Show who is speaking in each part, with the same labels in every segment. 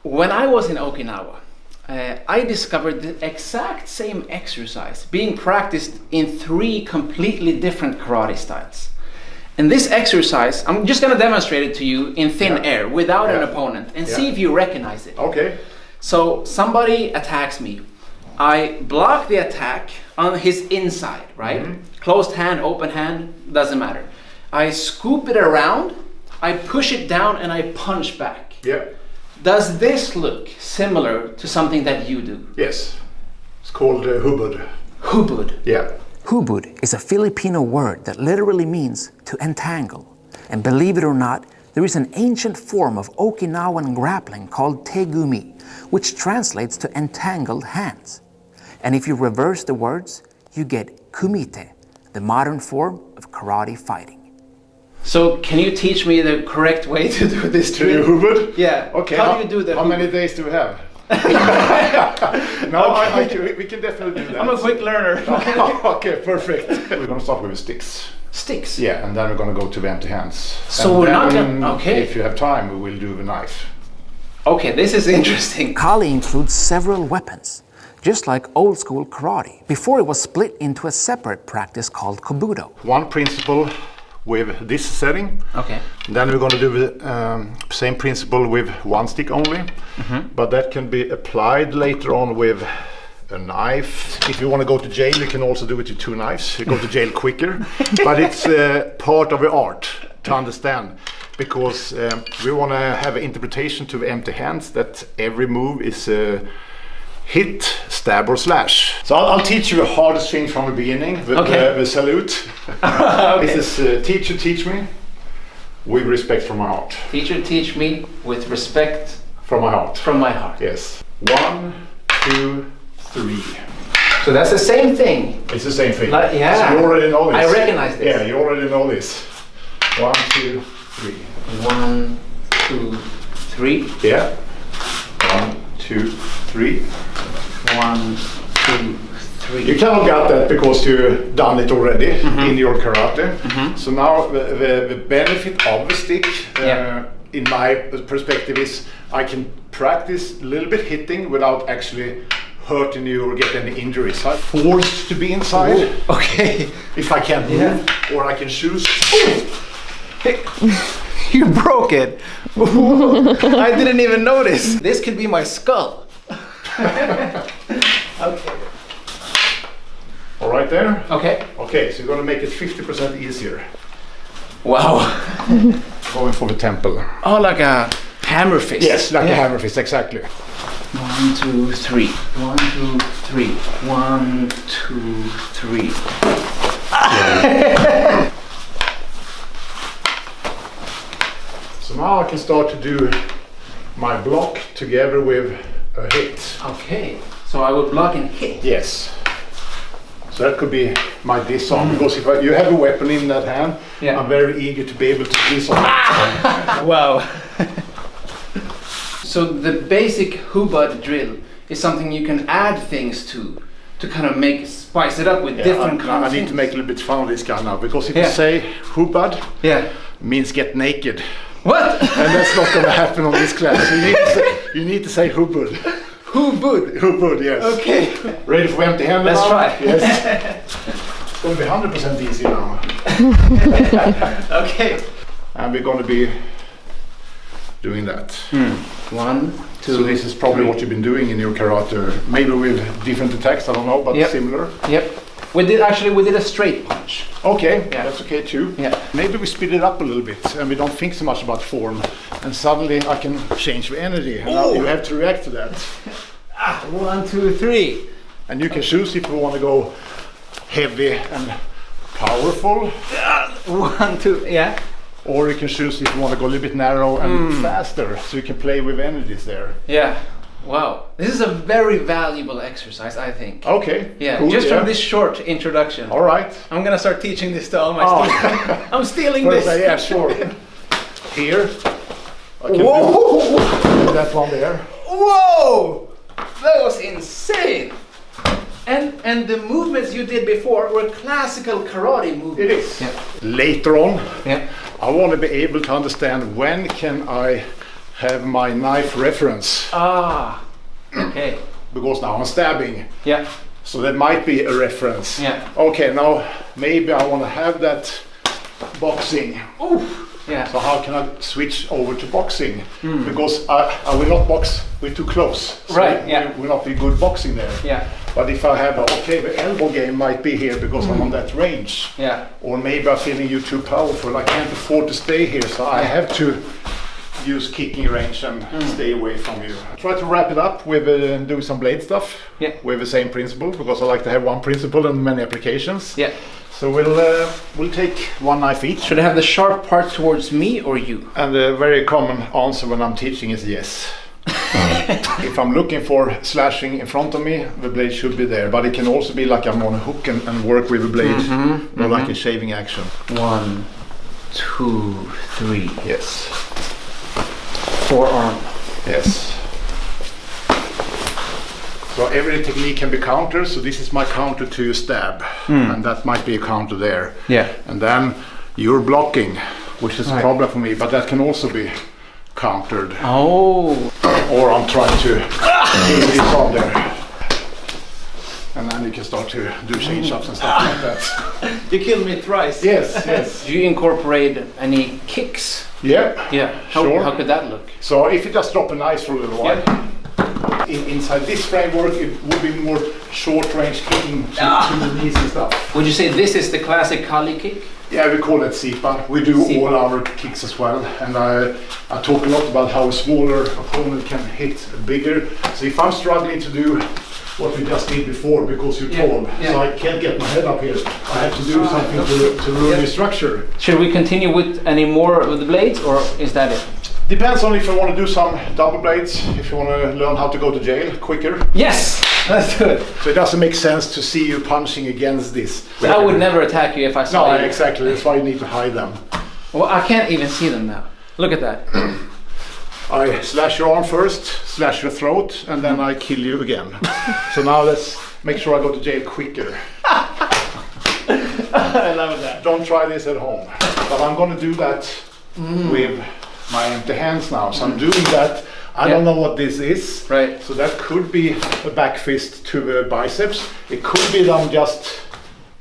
Speaker 1: When I was in Okinawa, I discovered the exact same exercise being practiced in 3 completely different karate styles. And this exercise, I'm just going to demonstrate it to you in thin air without an opponent and see if you recognize it.
Speaker 2: Okay.
Speaker 1: So somebody attacks me. I block the attack on his inside, right? Closed hand, open hand, doesn't matter. I scoop it around, I push it down, and I punch back.
Speaker 2: Yeah.
Speaker 1: Does this look similar to something that you do?
Speaker 2: Yes. It's called hubud.
Speaker 1: Hubud.
Speaker 2: Yeah.
Speaker 3: Hubud is a Filipino word that literally means to entangle. And believe it or not, there is an ancient form of Okinawan grappling called tegumi, which translates to entangled hands. And if you reverse the words, you get kumite, the modern form of karate fighting.
Speaker 1: So can you teach me the correct way to do this
Speaker 2: To do hubud?
Speaker 1: Yeah.
Speaker 2: Okay.
Speaker 1: How do you do the
Speaker 2: How
Speaker 1: hubud?
Speaker 2: many days do we have? We can definitely do that.
Speaker 1: I'm a quick learner.
Speaker 2: Okay, perfect. We're going to start with the sticks.
Speaker 1: Sticks.
Speaker 2: Yeah, and then we're going to go to the empty hands.
Speaker 1: So
Speaker 2: And
Speaker 1: we're not
Speaker 2: then,
Speaker 1: gonna. Okay.
Speaker 2: If you have time, we will do the knife.
Speaker 1: Okay, this is interesting.
Speaker 3: Kali includes several weapons, just like old school karate, before it was split into a separate practice called kobudo.
Speaker 2: One principle with this setting.
Speaker 1: Okay.
Speaker 2: Then we're going to do the same principle with one stick only, but that can be applied later on with a knife. If you want to go to jail, you can also do it with 2 knives. You go to jail quicker, but it's part of the art to understand, because we want to have an interpretation to the empty hands that every move is hit, stab or slash. So I'll teach you the hardest thing from the beginning, the salute.
Speaker 1: Okay.
Speaker 2: This is teach me with respect from my heart.
Speaker 1: Teacher, teach me with respect
Speaker 2: From my heart.
Speaker 1: from my heart.
Speaker 2: Yes. 1, 2, 3.
Speaker 1: So that's the same thing.
Speaker 2: It's the same thing.
Speaker 1: Yeah.
Speaker 2: So you already know this.
Speaker 1: I recognize this.
Speaker 2: Yeah, you already know this. 1, 2, 3.
Speaker 1: 1, 2, 3.
Speaker 2: Yeah. 1, 2, 3.
Speaker 1: 1, 2, 3.
Speaker 2: You cannot get that because you've done it already in your karate. So now the benefit of the stick, in my perspective, is I can practice a little bit hitting without actually hurting you or get any injuries. I'm forced to be inside.
Speaker 1: Ooh, okay.
Speaker 2: If I can't move, or I can choose.
Speaker 1: You broke it. I didn't even notice. This could be my skull. Okay.
Speaker 2: All right there?
Speaker 1: Okay.
Speaker 2: Okay, so you're going to make it 50% easier.
Speaker 1: Wow.
Speaker 2: Going for the temple.
Speaker 1: Oh, like a hammer fist.
Speaker 2: Yes, like a hammer fist, exactly.
Speaker 1: 1, 2, 3. 1, 2, 3. 1, 2, 3.
Speaker 2: So now I can start to do my block together with a hit.
Speaker 1: Okay. So I will block and hit.
Speaker 2: Yes. So that could be my disarm, because if you have a weapon in that hand, I'm very eager to be able to disarm it.
Speaker 1: Wow. So the basic hubud drill is something you can add things to kind of spice it up with different kinds
Speaker 2: I
Speaker 1: of
Speaker 2: need
Speaker 1: things.
Speaker 2: to make a little bit fun of this guy now, because if you say hubud, means get naked.
Speaker 1: What?
Speaker 2: And that's not going to happen on this class. You need to say hubud.
Speaker 1: Hubud.
Speaker 2: Hubud, yes.
Speaker 1: Okay.
Speaker 2: Ready for empty hand?
Speaker 1: Let's
Speaker 2: now?
Speaker 1: try.
Speaker 2: Yes. It's going to be 100% easy now.
Speaker 1: Okay.
Speaker 2: And we're going to be doing that.
Speaker 1: 1, 2.
Speaker 2: So this is probably what you've been doing in your karate, maybe with different attacks, I don't know, but similar.
Speaker 1: Yep. We did a straight punch.
Speaker 2: Okay, that's okay too.
Speaker 1: Yeah.
Speaker 2: Maybe we speed it up a little bit and we don't think so much about form, and suddenly I can change the energy, and now you have to react to that.
Speaker 1: 1, 2, 3.
Speaker 2: And you can choose if you want to go heavy and powerful,
Speaker 1: 1, 2, yeah.
Speaker 2: or you can choose if you want to go a little bit narrow and faster, so you can play with energies there.
Speaker 1: Yeah. Wow. This is a very valuable exercise, I think.
Speaker 2: Okay.
Speaker 1: Yeah.
Speaker 2: Cool,
Speaker 1: Just from this short introduction.
Speaker 2: All right.
Speaker 1: I'm gonna start teaching this to all my students. I'm stealing this.
Speaker 2: Yeah, sure. Here. I can
Speaker 1: Whoa!
Speaker 2: do that one there.
Speaker 1: Whoa! That was insane. And the movements you did before were classical karate movements.
Speaker 2: It is.
Speaker 1: Yeah.
Speaker 2: Later on,
Speaker 1: Yeah.
Speaker 2: I want to be able to understand when can I have my knife reference.
Speaker 1: Ah, okay.
Speaker 2: Because now I'm stabbing.
Speaker 1: Yeah.
Speaker 2: So that might be a reference.
Speaker 1: Yeah.
Speaker 2: Okay, now maybe I want to have that boxing.
Speaker 1: Oh, yeah.
Speaker 2: So how can I switch over to boxing? Because I will not box with too close. So
Speaker 1: Right, yeah.
Speaker 2: it will not be good boxing there.
Speaker 1: Yeah.
Speaker 2: But if I have, the elbow game might be here because I'm on that range.
Speaker 1: Yeah.
Speaker 2: Or maybe I'm feeling you too powerful. I can't afford to stay here, so I have to use kicking range and stay away from you. I try to wrap it up with doing some blade stuff.
Speaker 1: Yeah.
Speaker 2: With the same principle, because I like to have one principle and many applications.
Speaker 1: Yeah.
Speaker 2: So we'll take one knife each.
Speaker 1: Should I have the sharp part towards me or you?
Speaker 2: And a very common answer when I'm teaching is yes. If I'm looking for slashing in front of me, the blade should be there. But it can also be like I'm on a hook and work with the blade, more like a shaving action.
Speaker 1: 1, 2, 3.
Speaker 2: Yes.
Speaker 1: Forearm.
Speaker 2: Yes. So every technique can be countered. So this is my counter to your stab, and that might be a counter there.
Speaker 1: Yeah.
Speaker 2: And then you're blocking, which is a problem for me, but that can also be countered.
Speaker 1: Oh.
Speaker 2: Or I'm trying to do this on there. And then you can start to do change-ups and stuff like that.
Speaker 1: You killed me thrice.
Speaker 2: Yes, yes.
Speaker 1: Do you incorporate any kicks?
Speaker 2: Yeah,
Speaker 1: Yeah.
Speaker 2: sure.
Speaker 1: How could that look?
Speaker 2: So if you just drop a knife for a little while,
Speaker 1: Yeah.
Speaker 2: inside this framework it would be more short-range kicking to the knees and stuff.
Speaker 1: Would you say this is the classic Kali kick?
Speaker 2: Yeah, we call it Sipa. We do
Speaker 1: Sipa.
Speaker 2: all our kicks as well. And I talk a lot about how a smaller opponent can hit bigger. So if I'm struggling to do what we just did before because you're tall, so I can't get my head up here, I have to do something to ruin the structure.
Speaker 1: Should we continue with any more of the blades, or is that it?
Speaker 2: Depends on if you want to do some double blades, if you want to learn how to go to jail quicker.
Speaker 1: Yes! That's good.
Speaker 2: So it doesn't make sense to see you punching against this.
Speaker 1: I would never attack you if I saw
Speaker 2: No,
Speaker 1: you.
Speaker 2: exactly. That's why you need to hide them.
Speaker 1: Well, I can't even see them now. Look at that.
Speaker 2: I slash your arm first, slash your throat, and then I kill you again. So now let's make sure I go to jail quicker.
Speaker 1: I love that.
Speaker 2: Don't try this at home. But I'm going to do that with my empty hands now. So I'm doing that. I don't know what this is.
Speaker 1: Right.
Speaker 2: So that could be a back fist to the biceps. It could be that I'm just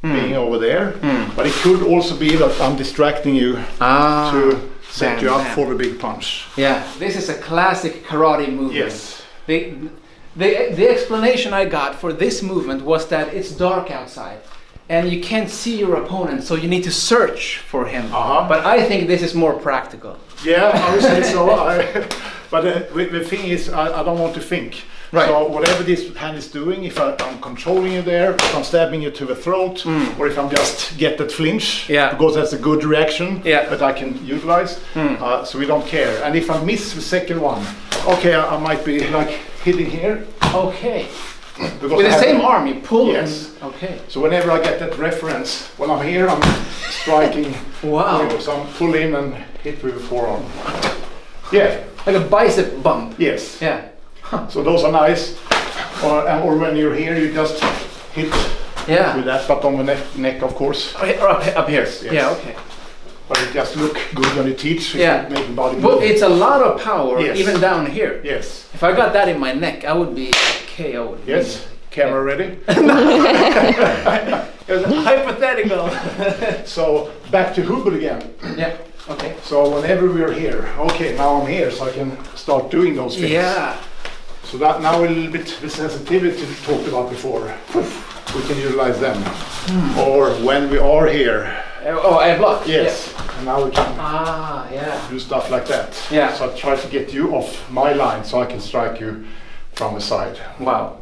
Speaker 2: being over there. But it could also be that I'm distracting you to set you up for the big punch.
Speaker 1: Yeah, this is a classic karate movement.
Speaker 2: Yes.
Speaker 1: The explanation I got for this movement was that it's dark outside and you can't see your opponent, so you need to search for him. But I think this is more practical.
Speaker 2: Yeah, I would say so. But the thing is, I don't want to think.
Speaker 1: Right.
Speaker 2: So whatever this hand is doing, if I'm controlling you there, if I'm stabbing you to the throat, or if I'm just get that flinch, because that's a good reaction that I can utilize, so we don't care. And if I miss the second one, okay, I might be like hitting here.
Speaker 1: Okay.
Speaker 2: Because
Speaker 1: with the same arm, you pull.
Speaker 2: Yes.
Speaker 1: Okay.
Speaker 2: So whenever I get that reference, when I'm here, I'm striking.
Speaker 1: Wow.
Speaker 2: So I'm pull in and hit with the forearm. Yeah.
Speaker 1: Like a bicep bump.
Speaker 2: Yes.
Speaker 1: Yeah.
Speaker 2: So those are nice. Or when you're here, you just hit with that, but on the neck, of course.
Speaker 1: Up here.
Speaker 2: Yes.
Speaker 1: Yeah. Okay.
Speaker 2: But it just look good when you teach.
Speaker 1: Yeah.
Speaker 2: Make the body
Speaker 1: Well,
Speaker 2: move.
Speaker 1: it's a lot of power,
Speaker 2: Yes.
Speaker 1: even down here.
Speaker 2: Yes.
Speaker 1: If I got that in my neck, I would be KO'd.
Speaker 2: Yes. Camera ready?
Speaker 1: It was hypothetical.
Speaker 2: So back to Hubel again.
Speaker 1: Yeah. Okay.
Speaker 2: So whenever we're here, okay, now I'm here, so I can start doing those things.
Speaker 1: Yeah.
Speaker 2: So that now a little bit the sensitivity we talked about before, we can utilize them. Or when we are here.
Speaker 1: Oh, I block.
Speaker 2: Yes. And now we can do stuff like that.
Speaker 1: Yeah.
Speaker 2: So I try to get you off my line so I can strike you from the side.
Speaker 1: Wow.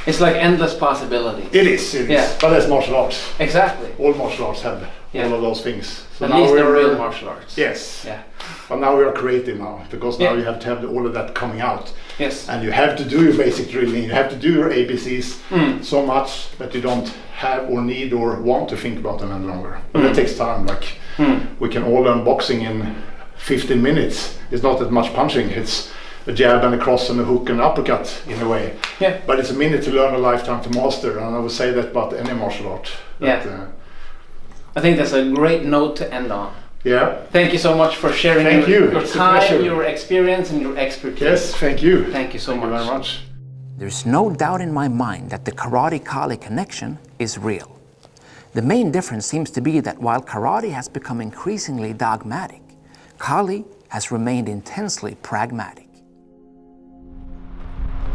Speaker 1: It's like endless possibilities.
Speaker 2: It is.
Speaker 1: Yeah.
Speaker 2: But that's martial arts.
Speaker 1: Exactly.
Speaker 2: All martial arts have all of those things. So
Speaker 1: at
Speaker 2: now
Speaker 1: least
Speaker 2: we're
Speaker 1: in real martial arts.
Speaker 2: Yes.
Speaker 1: Yeah.
Speaker 2: But now we are creative now, because now you have to have all of that coming out.
Speaker 1: Yes.
Speaker 2: And you have to do your basic drilling, you have to do your ABCs so much that you don't have or need or want to think about them any longer. But it takes time, like we can all learn boxing in 15 minutes. It's not that much punching, it's a jab and a cross and a hook and an uppercut in a way.
Speaker 1: Yeah.
Speaker 2: But it's a minute to learn, a lifetime to master, and I would say that about any martial art.
Speaker 1: I think that's a great note to end on.
Speaker 2: Yeah.
Speaker 1: Thank you so much for sharing
Speaker 2: Thank
Speaker 1: your,
Speaker 2: you.
Speaker 1: your
Speaker 2: It's a
Speaker 1: time,
Speaker 2: pleasure.
Speaker 1: your experience, and your expertise.
Speaker 2: Yes, thank you.
Speaker 1: Thank you so
Speaker 2: Thank
Speaker 1: much.
Speaker 2: you very much.
Speaker 3: There's no doubt in my mind that the karate-Kali connection is real. The main difference seems to be that while karate has become increasingly dogmatic, Kali has remained intensely pragmatic.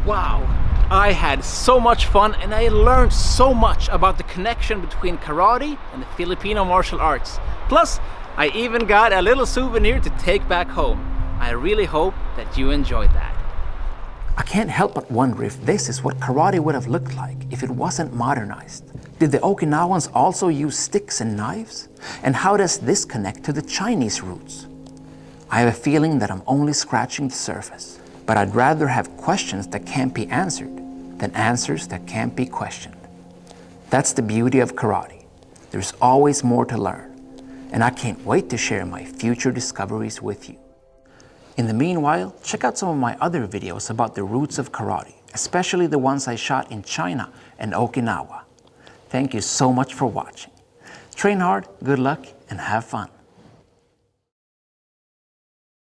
Speaker 3: Wow, I had so much fun and I learned so much about the connection between karate and the Filipino martial arts. Plus, I even got a little souvenir to take back home. I really hope that you enjoyed that. I can't help but wonder if this is what karate would have looked like if it wasn't modernized. Did the Okinawans also use sticks and knives? And how does this connect to the Chinese roots? I have a feeling that I'm only scratching the surface, but I'd rather have questions that can't be answered than answers that can't be questioned. That's the beauty of karate. There's always more to learn, and I can't wait to share my future discoveries with you. In the meanwhile, check out some of my other videos about the roots of karate, especially the ones I shot in China and Okinawa. Thank you so much for watching. Train hard, good luck, and have fun.